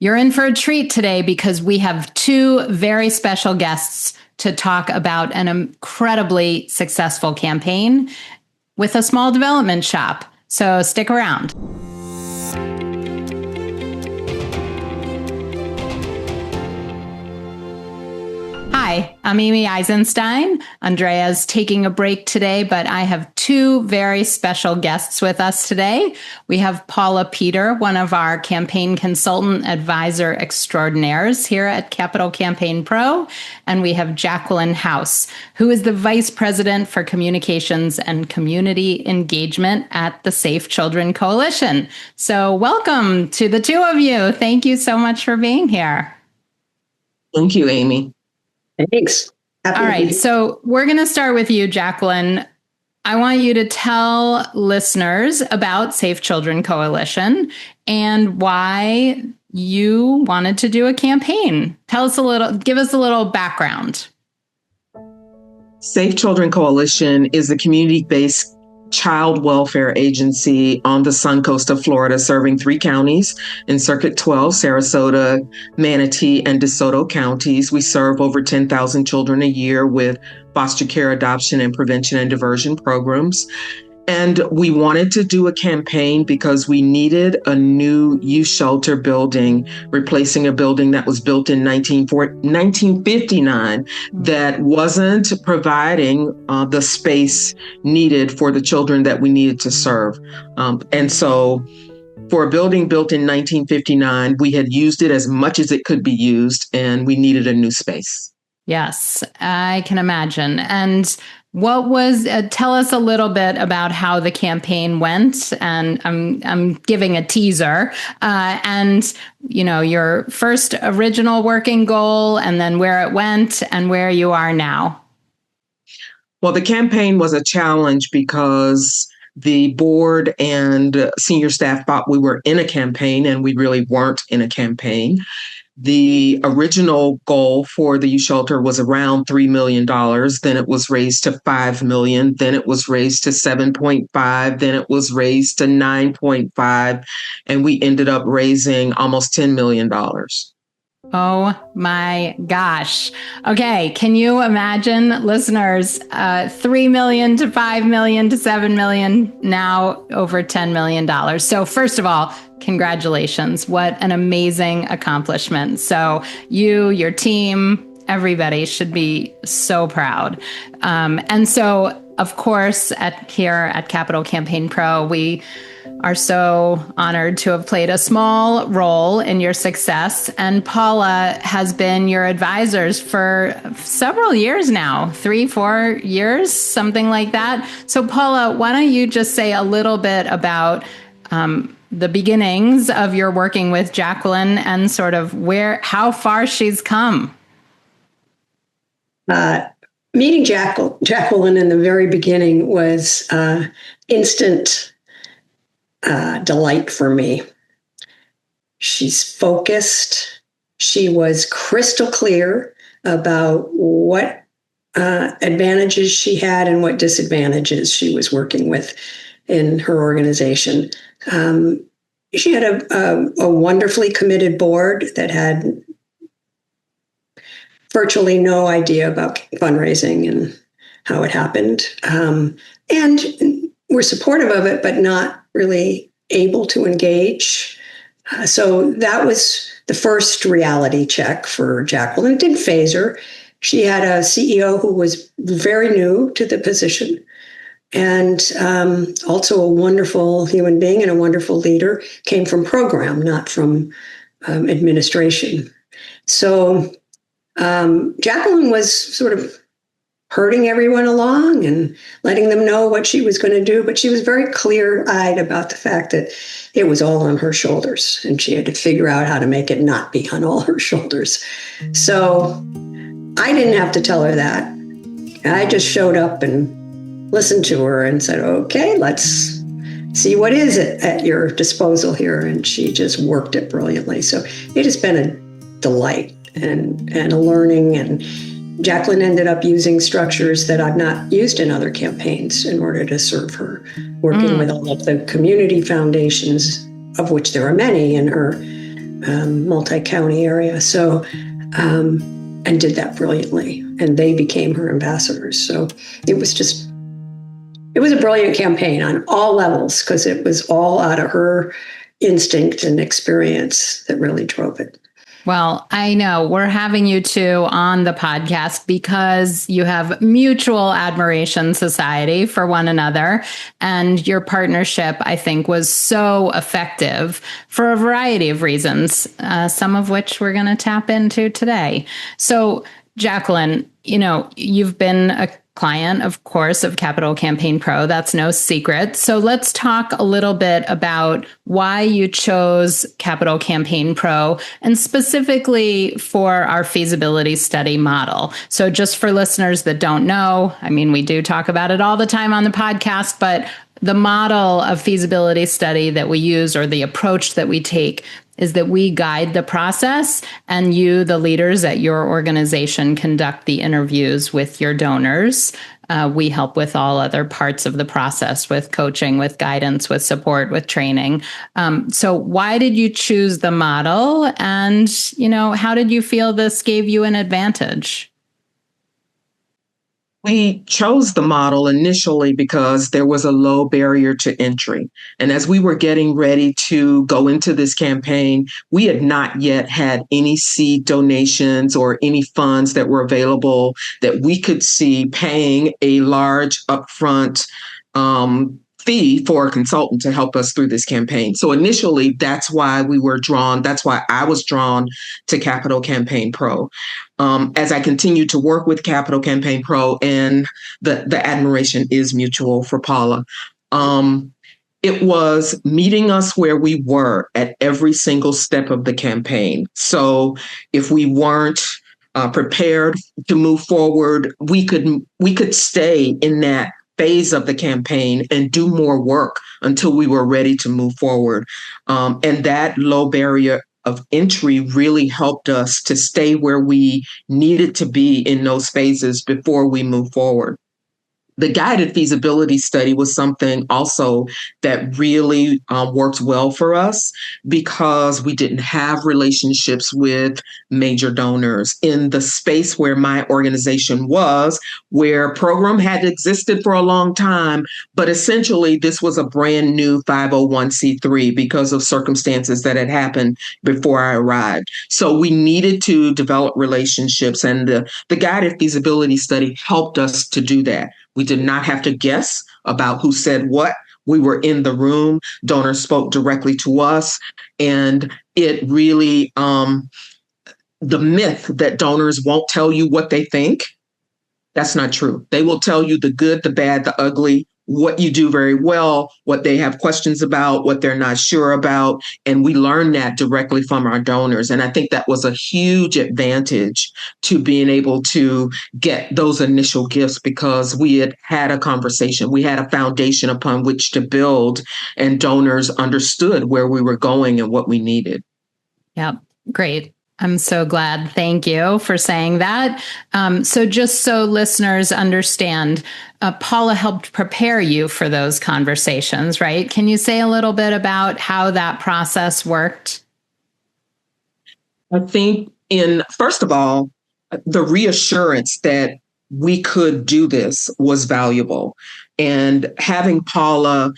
You're in for a treat today because we have two very special guests to talk about an incredibly successful campaign with a small development shop. So stick around. Hi, I'm Amy Eisenstein. Andrea's taking a break today, but I have two very special guests with us today. We have Paula Peter, one of our campaign consultant advisor extraordinaires here at Capital Campaign Pro, and we have Jacqueline House, who is the Vice President for Communications and Community Engagement at the Safe Children Coalition. So welcome to the two of you. Thank you so much for being here. Thank you, Amy. Thanks. All right. So we're going to start with you, Jacqueline. I want you to tell listeners about Safe Children Coalition and why you wanted to do a campaign. Give us a little background. Safe Children Coalition is a community-based child welfare agency on the Suncoast of Florida, serving 3 counties in Circuit 12, Sarasota, Manatee, and DeSoto counties. We serve over 10,000 children a year with foster care, adoption, and prevention and diversion programs. And we wanted to do a campaign because we needed a new youth shelter building, replacing a building that was built in 1959 that wasn't providing the space needed for the children that we needed to serve. And so for a building built in 1959, we had used it as much as it could be used, and we needed a new space. Yes, I can imagine. And tell us a little bit about how the campaign went. And I'm giving a teaser and, your first original working goal and then where it went and where you are now. Well, the campaign was a challenge because the board and senior staff thought we were in a campaign, and we really weren't in a campaign. The original goal for the youth shelter was around $3 million. Then it was raised to $5 million. Then it was raised to 7.5. Then it was raised to 9.5. And we ended up raising almost $10 million. Oh my gosh. Okay. Can you imagine, listeners, 3 million to 5 million to 7 million, now over $10 million. So first of all, congratulations. What an amazing accomplishment. So you, your team, everybody should be so proud. And so, of course, here at Capital Campaign Pro, we are so honored to have played a small role in your success. And Paula has been your advisors for several years now, 3-4 years, something like that. So Paula, why don't you just say a little bit about the beginnings of your working with Jacqueline and sort of how far she's come? Meeting Jacqueline in the very beginning was instant delight for me. She's focused. She was crystal clear about what advantages she had and what disadvantages she was working with in her organization. She had a wonderfully committed board that had virtually no idea about fundraising and how it happened. And we're supportive of it, but not really able to engage. So that was the first reality check for Jacqueline. It didn't faze her. She had a CEO who was very new to the position and also a wonderful human being and a wonderful leader, came from program, not from administration. So Jacqueline was sort of herding everyone along and letting them know what she was going to do. But she was very clear-eyed about the fact that it was all on her shoulders, and she had to figure out how to make it not be on all her shoulders. So I didn't have to tell her that. I just showed up and listened to her and said, okay, let's see what is it at your disposal here. And she just worked it brilliantly. So it has been a delight and a learning. And Jacqueline ended up using structures that I've not used in other campaigns in order to serve her, working with all of the community foundations, of which there are many in her multi-county area. So, and did that brilliantly. And they became her ambassadors. So it was a brilliant campaign on all levels because it was all out of her instinct and experience that really drove it. Well, I know we're having you two on the podcast because you have mutual admiration society for one another. And your partnership, I think, was so effective for a variety of reasons, some of which we're going to tap into today. So, Jacqueline, you've been a client, of course, of Capital Campaign Pro. That's no secret. So let's talk a little bit about why you chose Capital Campaign Pro and specifically for our feasibility study model. So just for listeners that don't know, I mean, we do talk about it all the time on the podcast, but the model of feasibility study that we use, or the approach that we take, is that we guide the process and you, the leaders at your organization, conduct the interviews with your donors. We help with all other parts of the process, with coaching, with guidance, with support, with training. So why did you choose the model? And, how did you feel this gave you an advantage? We chose the model initially because there was a low barrier to entry. And as we were getting ready to go into this campaign, we had not yet had any seed donations or any funds that were available that we could see paying a large upfront fee for a consultant to help us through this campaign. So initially, that's why I was drawn to Capital Campaign Pro. As I continue to work with Capital Campaign Pro, and the admiration is mutual for Paula. It was meeting us where we were at every single step of the campaign. So if we weren't prepared to move forward, we could stay in that phase of the campaign and do more work until we were ready to move forward. And that low barrier of entry really helped us to stay where we needed to be in those phases before we move forward. The guided feasibility study was something also that really worked well for us because we didn't have relationships with major donors in the space where my organization was, where program had existed for a long time, but essentially this was a brand new 501c3 because of circumstances that had happened before I arrived. So we needed to develop relationships, and the guided feasibility study helped us to do that. We did not have to guess about who said what. We were in the room. Donors spoke directly to us. And it really, the myth that donors won't tell you what they think, that's not true. They will tell you the good, the bad, the ugly, what you do very well, what they have questions about, what they're not sure about. And we learned that directly from our donors. And I think that was a huge advantage to being able to get those initial gifts because we had a conversation. We had a foundation upon which to build, and donors understood where we were going and what we needed. Yep. Great. I'm so glad. Thank you for saying that. So just so listeners understand, Paula helped prepare you for those conversations, right? Can you say a little bit about how that process worked? I think first of all, the reassurance that we could do this was valuable. And having Paula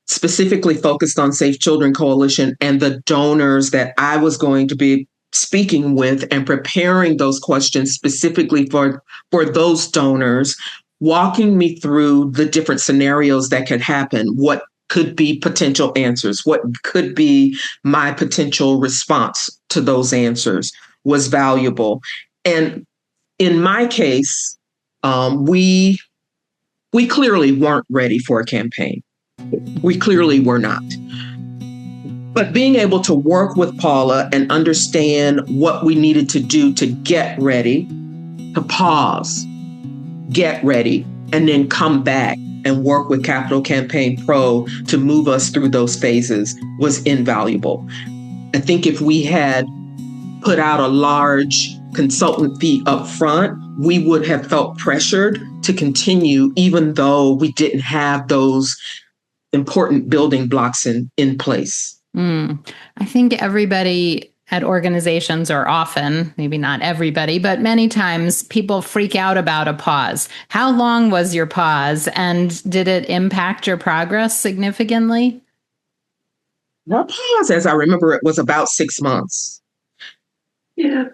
specifically focused on Safe Children Coalition and the donors that I was going to be speaking with and preparing those questions specifically for those donors, walking me through the different scenarios that could happen, what could be potential answers, what could be my potential response to those answers was valuable. And in my case, we clearly weren't ready for a campaign. We clearly were not. But being able to work with Paula and understand what we needed to do to get ready, to pause, get ready, and then come back and work with Capital Campaign Pro to move us through those phases was invaluable. I think if we had put out a large consultant fee up front, we would have felt pressured to continue even though we didn't have those important building blocks in place. I think everybody at organizations, or often, maybe not everybody, but many times people freak out about a pause. How long was your pause, and did it impact your progress significantly? Our pause, as I remember, it was about 6 months. Yeah.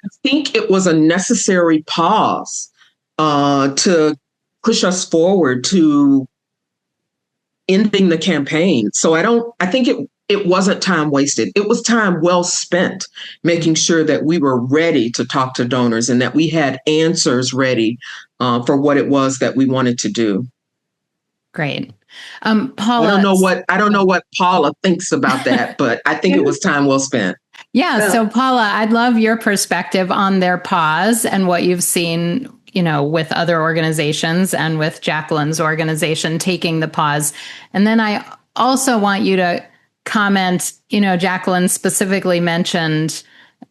I think it was a necessary pause to push us forward to ending the campaign. So I think it wasn't time wasted. It was time well spent making sure that we were ready to talk to donors and that we had answers ready for what it was that we wanted to do. Great. Paula. I don't know what Paula thinks about that, but I think it was time well spent. Yeah. So Paula, I'd love your perspective on their pause and what you've seen, with other organizations and with Jacqueline's organization taking the pause. And then I also want you to comment, Jacqueline specifically mentioned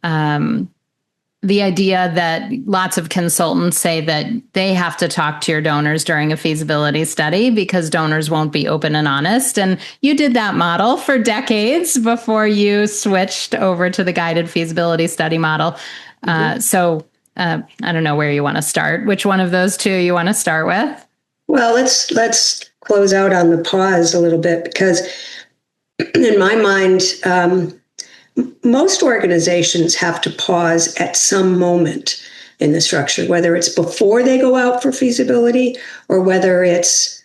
the idea that lots of consultants say that they have to talk to your donors during a feasibility study because donors won't be open and honest. And you did that model for decades before you switched over to the guided feasibility study model. So I don't know where you want to start. Which one of those two you want to start with? Well, let's close out on the pause a little bit, because in my mind, most organizations have to pause at some moment in the structure, whether it's before they go out for feasibility or whether it's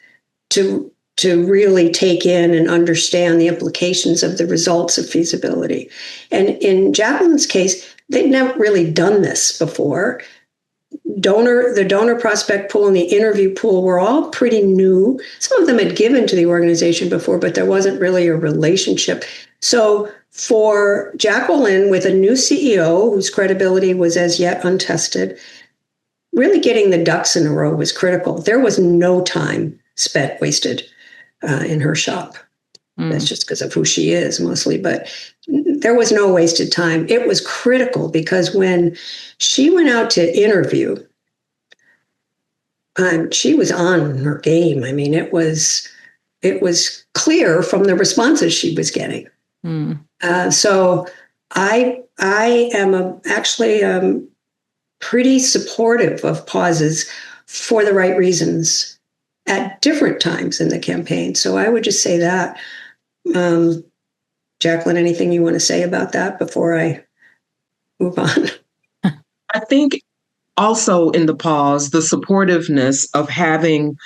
to really take in and understand the implications of the results of feasibility. And in Jacqueline's case, they'd never really done this before. The donor prospect pool and the interview pool were all pretty new. Some of them had given to the organization before, but there wasn't really a relationship. So for Jacqueline, with a new CEO whose credibility was as yet untested, really getting the ducks in a row was critical. There was no time wasted in her shop. That's just because of who she is mostly, but there was no wasted time. It was critical because when she went out to interview, she was on her game. I mean, it was clear from the responses she was getting. So I am actually pretty supportive of pauses for the right reasons at different times in the campaign. So I would just say that. Jacqueline, anything you want to say about that before I move on? I think also in the pause, the supportiveness of having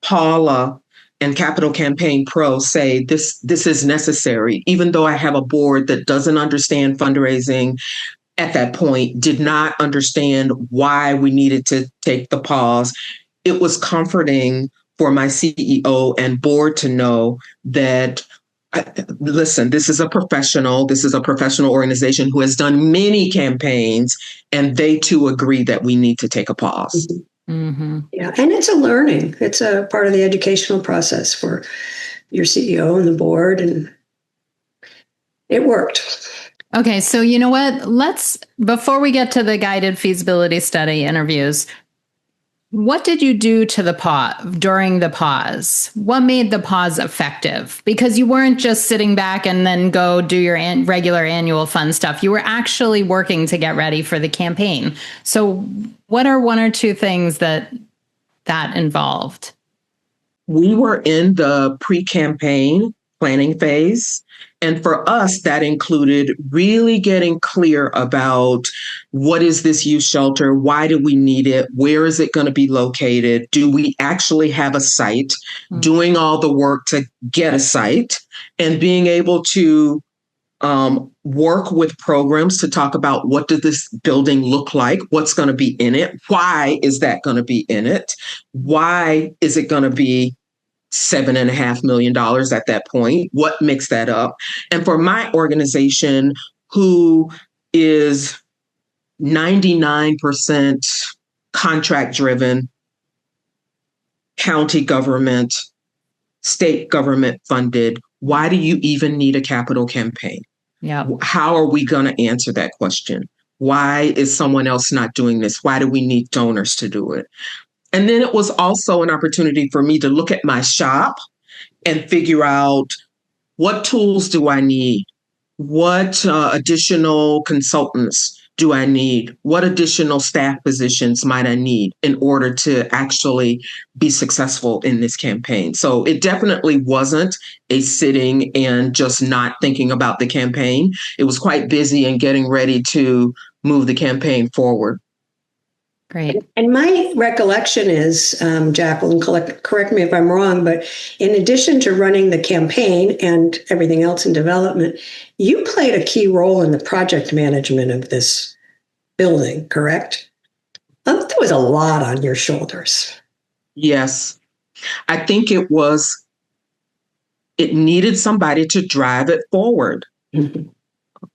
Paula and Capital Campaign Pro say this is necessary, even though I have a board that doesn't understand fundraising at that point, did not understand why we needed to take the pause. It was comforting for my CEO and board to know that, listen, this is a professional organization who has done many campaigns, and they too agree that we need to take a pause. Mm-hmm. Yeah, and it's a learning. It's a part of the educational process for your CEO and the board, and it worked. Okay, so you know what? Before we get to the guided feasibility study interviews, what did you do to the pause during the pause? What made the pause effective? Because you weren't just sitting back and then go do your regular annual fun stuff. You were actually working to get ready for the campaign. So what are one or two things that involved? We were in the pre-campaign planning phase. And for us, that included really getting clear about what is this youth shelter? Why do we need it? Where is it going to be located? Do we actually have a site? Doing all the work to get a site and being able to work with programs to talk about what does this building look like? What's going to be in it? Why is that going to be in it? Why is it going to be $7.5 million at that point? What makes that up? And for my organization, who is 99% contract driven, county government, state government funded, why do you even need a capital campaign? Yeah. How are we going to answer that question? Why is someone else not doing this? Why do we need donors to do it? And then it was also an opportunity for me to look at my shop and figure out, what tools do I need? what additional consultants do I need? What additional staff positions might I need in order to actually be successful in this campaign? So it definitely wasn't a sitting and just not thinking about the campaign. It was quite busy and getting ready to move the campaign forward. Great. And my recollection is, Jacqueline, correct me if I'm wrong, but in addition to running the campaign and everything else in development, you played a key role in the project management of this building, correct? There was a lot on your shoulders. Yes. I think it needed somebody to drive it forward. Mm-hmm.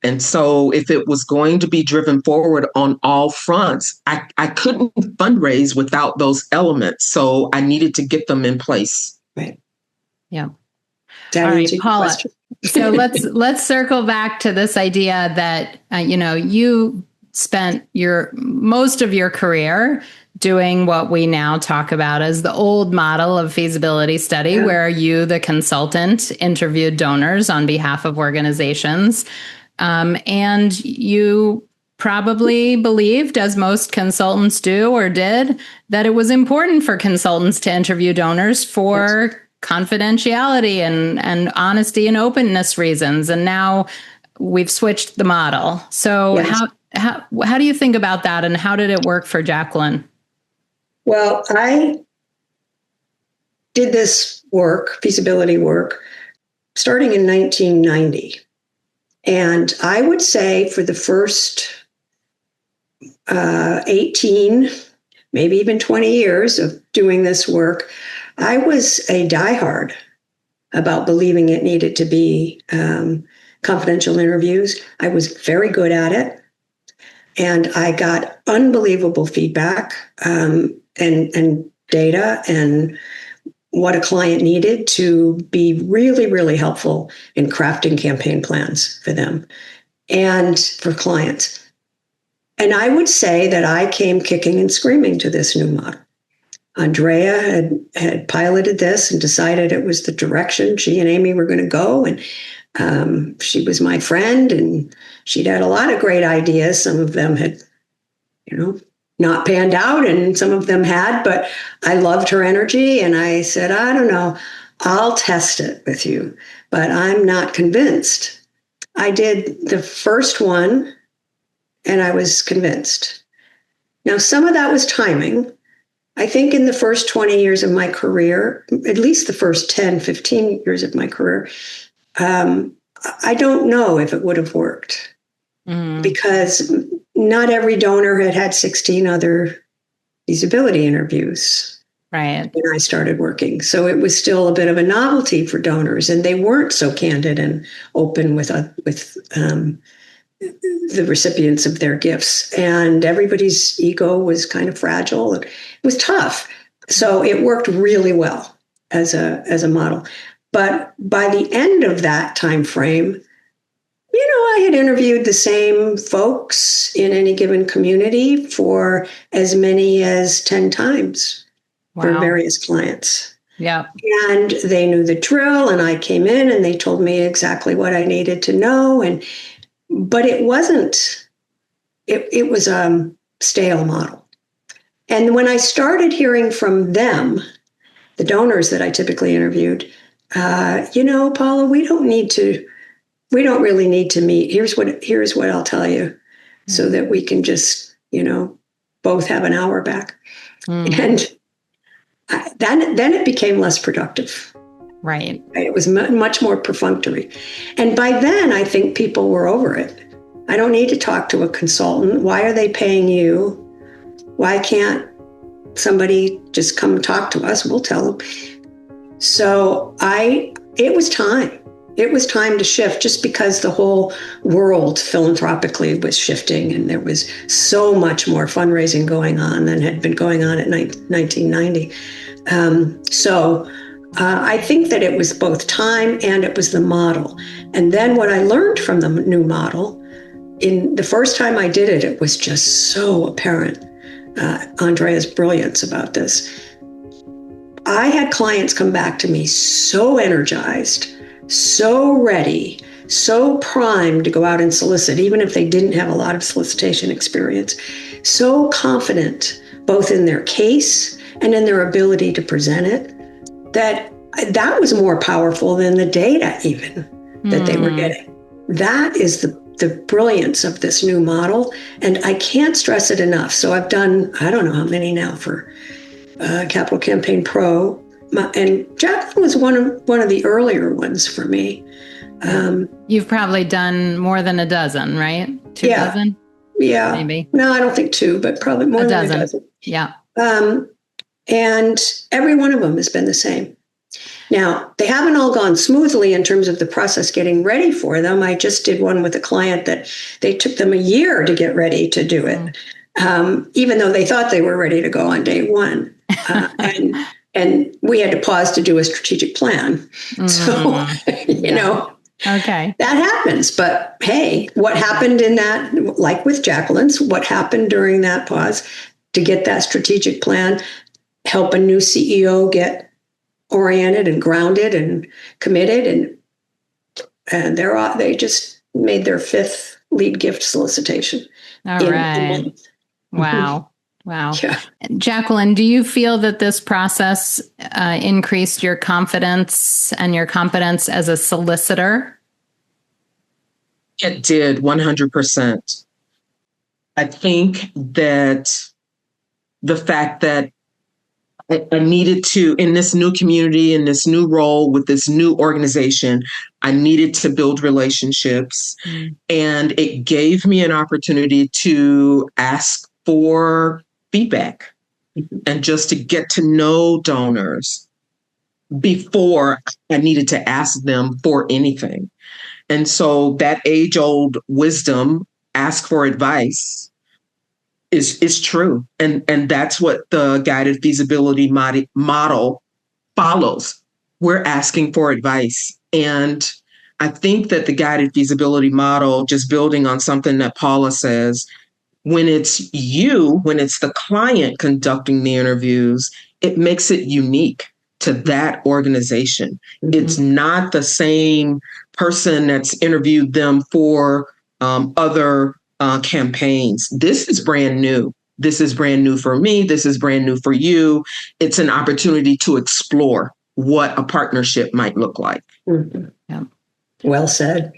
And so if it was going to be driven forward on all fronts, I couldn't fundraise without those elements. So I needed to get them in place. Right. Yeah. All right, Paula. So let's circle back to this idea that, you spent most of your career doing what we now talk about as the old model of feasibility study, where you, the consultant, interviewed donors on behalf of organizations. And you probably believed, as most consultants do or did, that it was important for consultants to interview donors for confidentiality and honesty and openness reasons. And now we've switched the model. So how do you think about that, and how did it work for Jacqueline? Well, I did this work, feasibility work, starting in 1990. And I would say for the first 18, maybe even 20 years of doing this work, I was a diehard about believing it needed to be confidential interviews. I was very good at it. And I got unbelievable feedback and data and what a client needed to be really, really helpful in crafting campaign plans for them and for clients. And I would say that I came kicking and screaming to this new model. Andrea had piloted this and decided it was the direction she and Amy were going to go. And she was my friend, and she'd had a lot of great ideas. Some of them had, not panned out, and some of them had, but I loved her energy. And I said, I don't know, I'll test it with you, but I'm not convinced. I did the first one and I was convinced. Now, some of that was timing. I think in the first 20 years of my career, at least the first 10, 15 years of my career, I don't know if it would have worked because not every donor had 16 other feasibility interviews when I started working. So it was still a bit of a novelty for donors, and they weren't so candid and open with the recipients of their gifts. And everybody's ego was kind of fragile. It was tough. So it worked really well as a model. But by the end of that time frame, I had interviewed the same folks in any given community for as many as 10 times for various clients. Yeah. And they knew the drill, and I came in and they told me exactly what I needed to know. But it wasn't, it was a stale model. And when I started hearing from them, the donors that I typically interviewed, Paula, we don't really need to meet. Here's what I'll tell you so that we can just, both have an hour back. And then it became less productive. Right. It was much more perfunctory. And by then, I think people were over it. I don't need to talk to a consultant. Why are they paying you? Why can't somebody just come talk to us? We'll tell them. So it was time. It was time to shift, just because the whole world philanthropically was shifting, and there was so much more fundraising going on than had been going on at 1990. I think that it was both time and it was the model. And then what I learned from the new model, in the first time I did it, it was just so apparent, Andrea's brilliance about this. I had clients come back to me so energized, so ready so primed to go out and solicit, even if they didn't have a lot of solicitation experience, so confident both in their case and in their ability to present it, that was more powerful than the data even that they were getting. That is the brilliance of this new model. And I can't stress it enough. So I've done, I don't know how many now for Capital Campaign Pro. And Jacqueline was one of the earlier ones for me. You've probably done more than a dozen, right? 2 dozen? Yeah. Maybe. No, I don't think 2, but probably more than a dozen. Yeah. And every one of them has been the same. Now, they haven't all gone smoothly in terms of the process getting ready for them. I just did one with a client that they took them a year to get ready to do it, even though they thought they were ready to go on day one. And we had to pause to do a strategic plan. So, you know, that happens. But hey, what happened in that, like with Jacqueline's, what happened during that pause to get that strategic plan, help a new CEO get oriented and grounded and committed, and they just made their 5th lead gift solicitation. All right. Wow. Yeah. Jacqueline, do you feel that this process increased your confidence and your competence as a solicitor? It did, 100%. I think that the fact that I needed to, in this new community, in this new role with this new organization, I needed to build relationships. And it gave me an opportunity to ask for feedback and just to get to know donors before I needed to ask them for anything. And so that age-old wisdom, ask for advice, is true. And that's what the guided feasibility model follows. We're asking for advice. And I think that the guided feasibility model, just building on something that Paula says, when it's the client conducting the interviews, it makes it unique to that organization. It's not the same person that's interviewed them for other campaigns. This is brand new. This is brand new for me. This is brand new for you. It's an opportunity to explore what a partnership might look like. Yeah. Well said.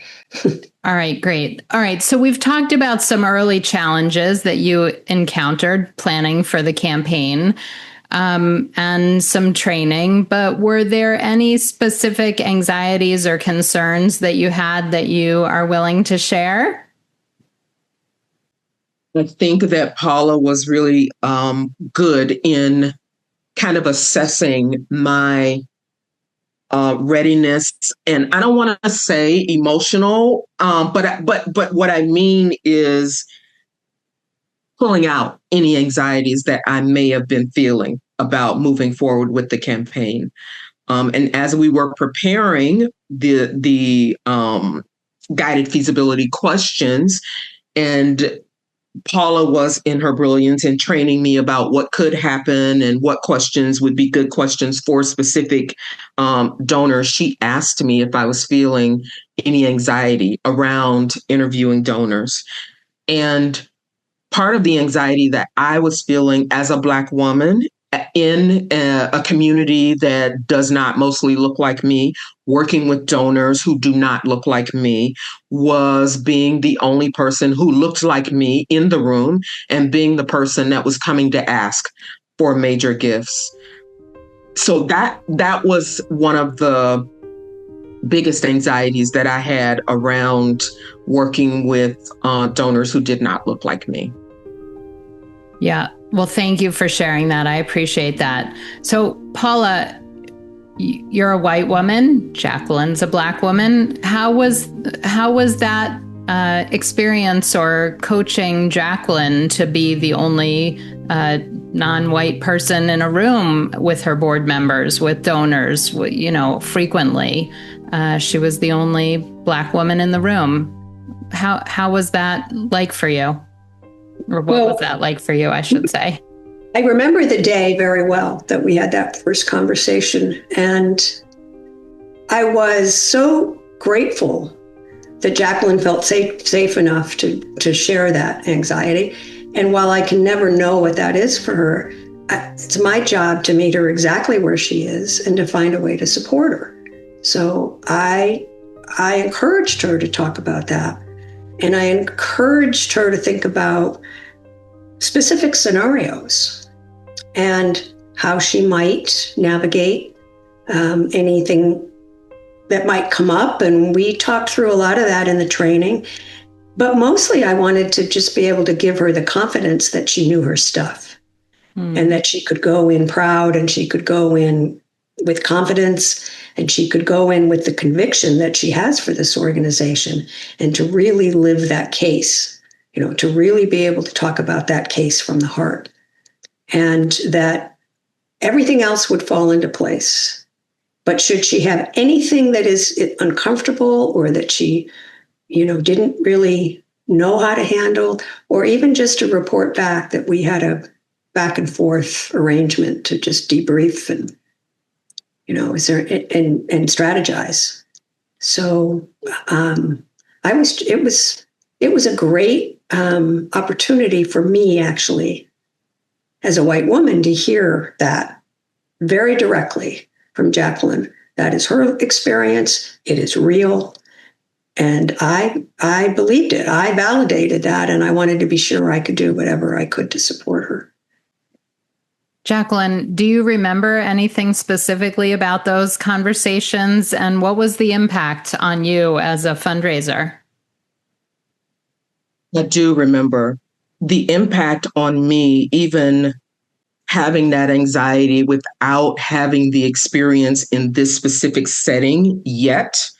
All right, great. All right, so we've talked about some early challenges that you encountered planning for the campaign and some training, but were there any specific anxieties or concerns that you had that you are willing to share? I think that Paula was really good in kind of assessing my readiness, and I don't want to say emotional, but what I mean is pulling out any anxieties that I may have been feeling about moving forward with the campaign. And as we were preparing the guided feasibility questions, and Paula was in her brilliance in training me about what could happen and what questions would be good questions for specific donors. She asked me if I was feeling any anxiety around interviewing donors. And part of the anxiety that I was feeling as a Black woman in a community that does not mostly look like me, working with donors who do not look like me, was being the only person who looked like me in the room and being the person that was coming to ask for major gifts. So that was one of the biggest anxieties that I had around working with donors who did not look like me. Yeah. Well, thank you for sharing that. I appreciate that. So, Paula, you're a white woman. Jacqueline's a Black woman. How was that experience or coaching Jacqueline to be the only non-white person in a room with her board members, with donors? Frequently, she was the only Black woman in the room. How was that like for you? Or what was that like for you, I should say? I remember the day very well that we had that first conversation. And I was so grateful that Jacqueline felt safe enough to share that anxiety. And while I can never know what that is for her, it's my job to meet her exactly where she is and to find a way to support her. So I encouraged her to talk about that. And I encouraged her to think about specific scenarios and how she might navigate anything that might come up. And we talked through a lot of that in the training. But mostly I wanted to just be able to give her the confidence that she knew her stuff and that she could go in proud and she could go in with confidence and she could go in with the conviction that she has for this organization and to really live that case, to really be able to talk about that case from the heart, and that everything else would fall into place. But should she have anything that is uncomfortable or that she, didn't really know how to handle, or even just to report back that we had a back and forth arrangement to just debrief and, and strategize. So it was a great opportunity for me, actually, as a white woman, to hear that very directly from Jacqueline. That is her experience. It is real. And I believed it. I validated that. And I wanted to be sure I could do whatever I could to support her. Jacqueline, do you remember anything specifically about those conversations? And what was the impact on you as a fundraiser? I do remember the impact on me, even having that anxiety without having the experience in this specific setting yet.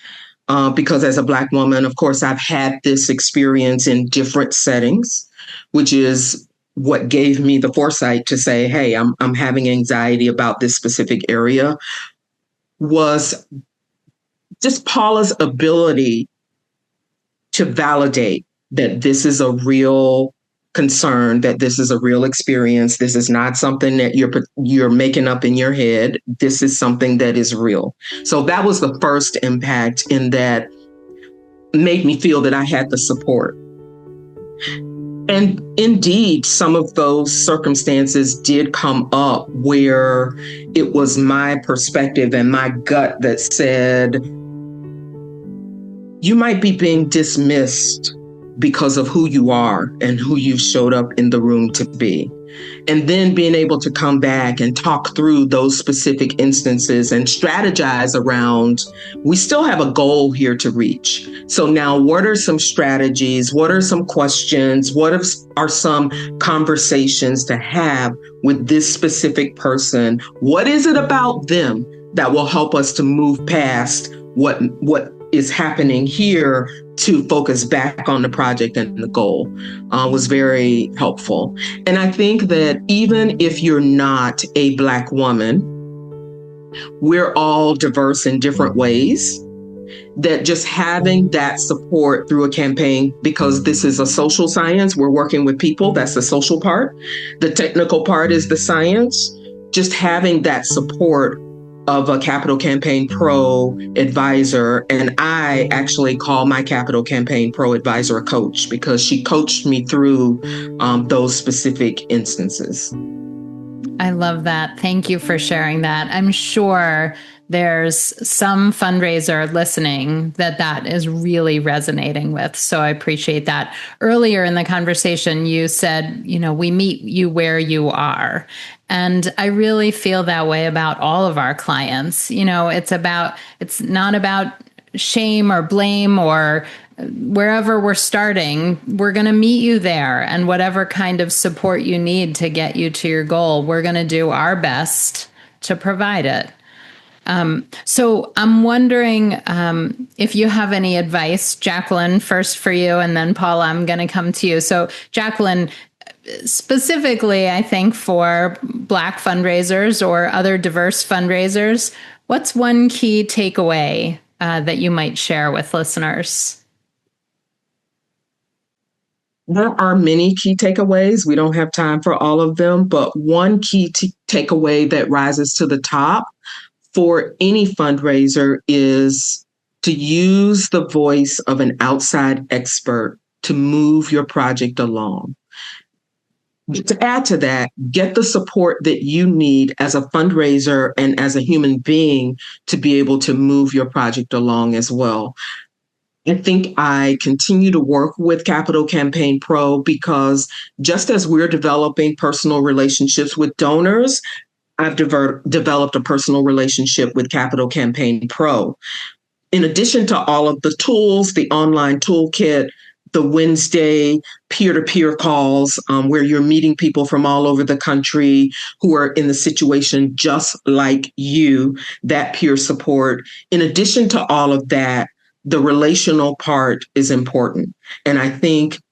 Because as a Black woman, of course, I've had this experience in different settings, which is what gave me the foresight to say, hey, I'm having anxiety about this specific area, was just Paula's ability to validate that this is a real concern, that this is a real experience. This is not something that you're making up in your head. This is something that is real. So that was the first impact, in that made me feel that I had the support. And indeed, some of those circumstances did come up where it was my perspective and my gut that said, you might be being dismissed because of who you are and who you've showed up in the room to be. And then being able to come back and talk through those specific instances and strategize around, we still have a goal here to reach. So now, what are some strategies? What are some questions? What are some conversations to have with this specific person? What is it about them that will help us to move past what is happening here to focus back on the project and the goal? Was very helpful. And I think that even if you're not a Black woman, we're all diverse in different ways, that just having that support through a campaign, because this is a social science, we're working with people, that's the social part. The technical part is the science. Just having that support of a Capital Campaign Pro advisor. And I actually call my Capital Campaign Pro advisor a coach, because she coached me through those specific instances. I love that. Thank you for sharing that. I'm sure there's some fundraiser listening that is really resonating with. So I appreciate that. Earlier in the conversation, you said, we meet you where you are. And I really feel that way about all of our clients. It's not about shame or blame or wherever we're starting. We're going to meet you there, and whatever kind of support you need to get you to your goal, we're going to do our best to provide it. So I'm wondering if you have any advice, Jacqueline, first for you, and then Paula, I'm going to come to you. So Jacqueline, specifically, I think for Black fundraisers or other diverse fundraisers, what's one key takeaway that you might share with listeners? There are many key takeaways. We don't have time for all of them, but one key takeaway that rises to the top for any fundraiser is to use the voice of an outside expert to move your project along. To add to that, get the support that you need as a fundraiser and as a human being to be able to move your project along as well. I think I continue to work with Capital Campaign Pro because just as we're developing personal relationships with donors, I've developed a personal relationship with Capital Campaign Pro. In addition to all of the tools, the online toolkit, the Wednesday peer-to-peer calls where you're meeting people from all over the country who are in the situation just like you, that peer support. In addition to all of that, the relational part is important. And I think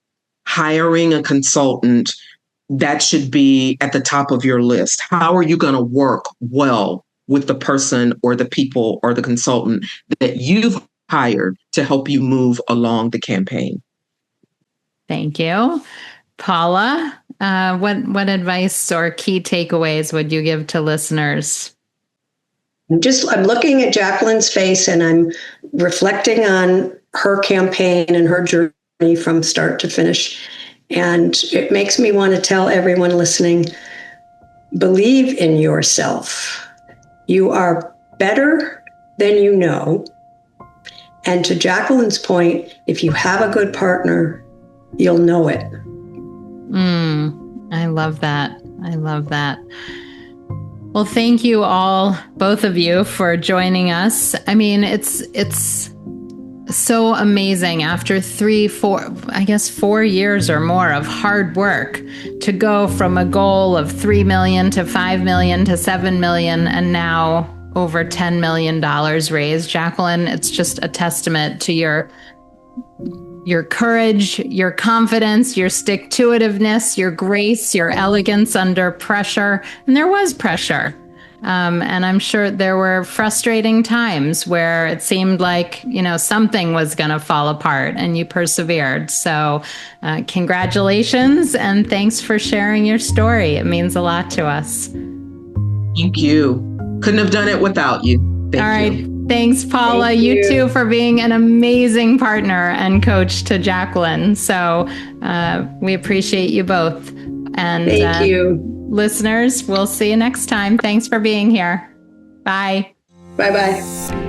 hiring a consultant, that should be at the top of your list. How are you going to work well with the person or the people or the consultant that you've hired to help you move along the campaign? Thank you. Paula, what advice or key takeaways would you give to listeners? I'm looking at Jacqueline's face and I'm reflecting on her campaign and her journey from start to finish. And it makes me want to tell everyone listening, believe in yourself. You are better than you know. And to Jacqueline's point, if you have a good partner, you'll know it. I love that. I love that. Well, thank you all, both of you, for joining us. I mean, it's so amazing after 4 years or more of hard work to go from a goal of 3 million to 5 million to 7 million and now over $10 million raised. Jacqueline, it's just a testament to your courage, your confidence, your stick-to-itiveness, your grace, your elegance under pressure. And there was pressure. And I'm sure there were frustrating times where it seemed like, something was going to fall apart and you persevered. So congratulations and thanks for sharing your story. It means a lot to us. Thank you. Couldn't have done it without you. Thank you. Thanks, Paula. Thank you too for being an amazing partner and coach to Jacqueline. So we appreciate you both. And thank you. Listeners, we'll see you next time. Thanks for being here. Bye. Bye-bye.